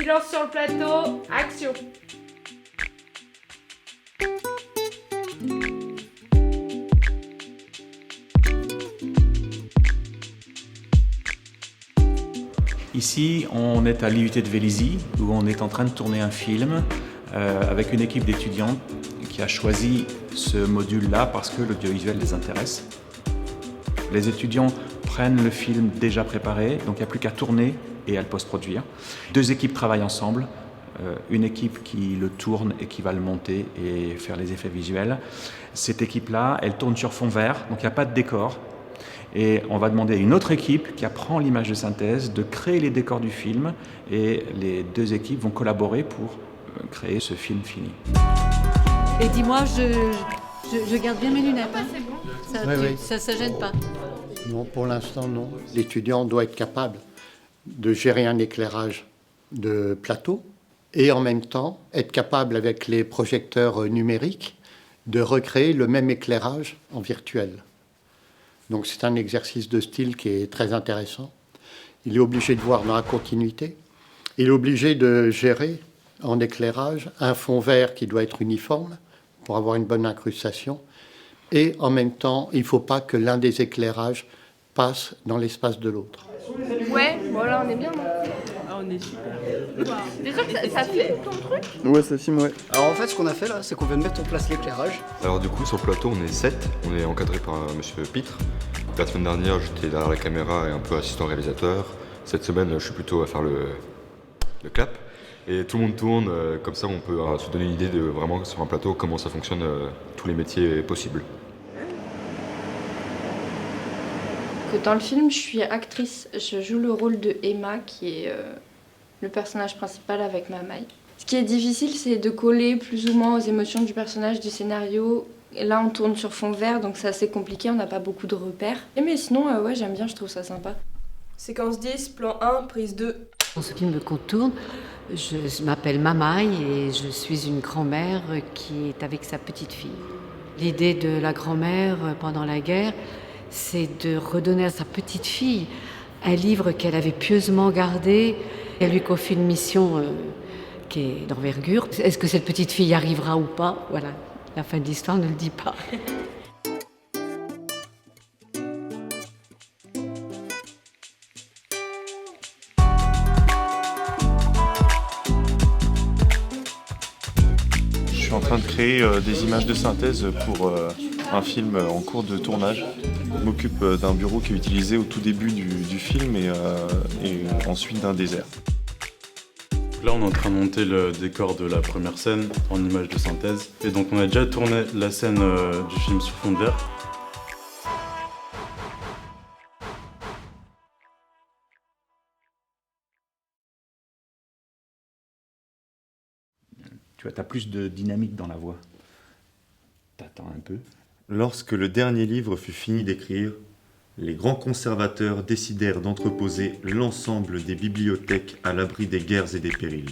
Silence sur le plateau, action. Ici, on est à l'IUT de Vélizy, où on est en train de tourner un film avec une équipe d'étudiants qui a choisi ce module-là parce que l'audiovisuel les intéresse. Les étudiants prennent le film déjà préparé, donc il n'y a plus qu'à tourner et à le post-produire. Deux équipes travaillent ensemble, une équipe qui le tourne et qui va le monter et faire les effets visuels. Cette équipe-là, elle tourne sur fond vert, donc il n'y a pas de décor. Et on va demander à une autre équipe qui apprend l'image de synthèse de créer les décors du film et les deux équipes vont collaborer pour créer ce film fini. Et dis-moi, je garde bien mes lunettes. Hein. Ça gêne pas. Non, pour l'instant, non. L'étudiant doit être capable de gérer un éclairage de plateau et en même temps être capable, avec les projecteurs numériques, de recréer le même éclairage en virtuel. Donc c'est un exercice de style qui est très intéressant. Il est obligé de voir dans la continuité. Il est obligé de gérer en éclairage un fond vert qui doit être uniforme pour avoir une bonne incrustation. Et en même temps, il ne faut pas que l'un des éclairages passe dans l'espace de l'autre. Ouais, voilà, on est bien, non? Ah, on est super. T'es sûr que ça filme ton truc? Ouais, ça filme, ouais. Alors en fait, ce qu'on a fait là, c'est qu'on vient de mettre en place l'éclairage. Alors du coup, sur le plateau, on est 7. On est encadré par monsieur Pitre. La semaine dernière, j'étais derrière la caméra et un peu assistant réalisateur. Cette semaine, je suis plutôt à faire le clap. Et tout le monde tourne, comme ça on peut se donner une idée de vraiment sur un plateau comment ça fonctionne, tous les métiers possibles. Dans le film, je suis actrice. Je joue le rôle de Emma, qui est le personnage principal avec Mamaï. Ce qui est difficile, c'est de coller plus ou moins aux émotions du personnage, du scénario. Et là, on tourne sur fond vert, donc c'est assez compliqué, on n'a pas beaucoup de repères. Mais sinon, ouais, j'aime bien, je trouve ça sympa. Séquence 10, plan 1, prise 2. Dans ce film qu'on tourne, je m'appelle Mamaï et je suis une grand-mère qui est avec sa petite fille. L'idée de la grand-mère pendant la guerre, c'est de redonner à sa petite fille un livre qu'elle avait pieusement gardé. Elle lui confie une mission qui est d'envergure. Est-ce que cette petite fille y arrivera ou pas? Voilà, la fin de l'histoire ne le dit pas. Je suis en train de créer des images de synthèse pour un film en cours de tournage. Je m'occupe d'un bureau qui est utilisé au tout début du film et ensuite d'un désert. Là, on est en train de monter le décor de la première scène en images de synthèse. Et donc, on a déjà tourné la scène du film sur fond vert. Tu vois, tu as plus de dynamique dans la voix. T'attends un peu. Lorsque le dernier livre fut fini d'écrire, les grands conservateurs décidèrent d'entreposer l'ensemble des bibliothèques à l'abri des guerres et des périls.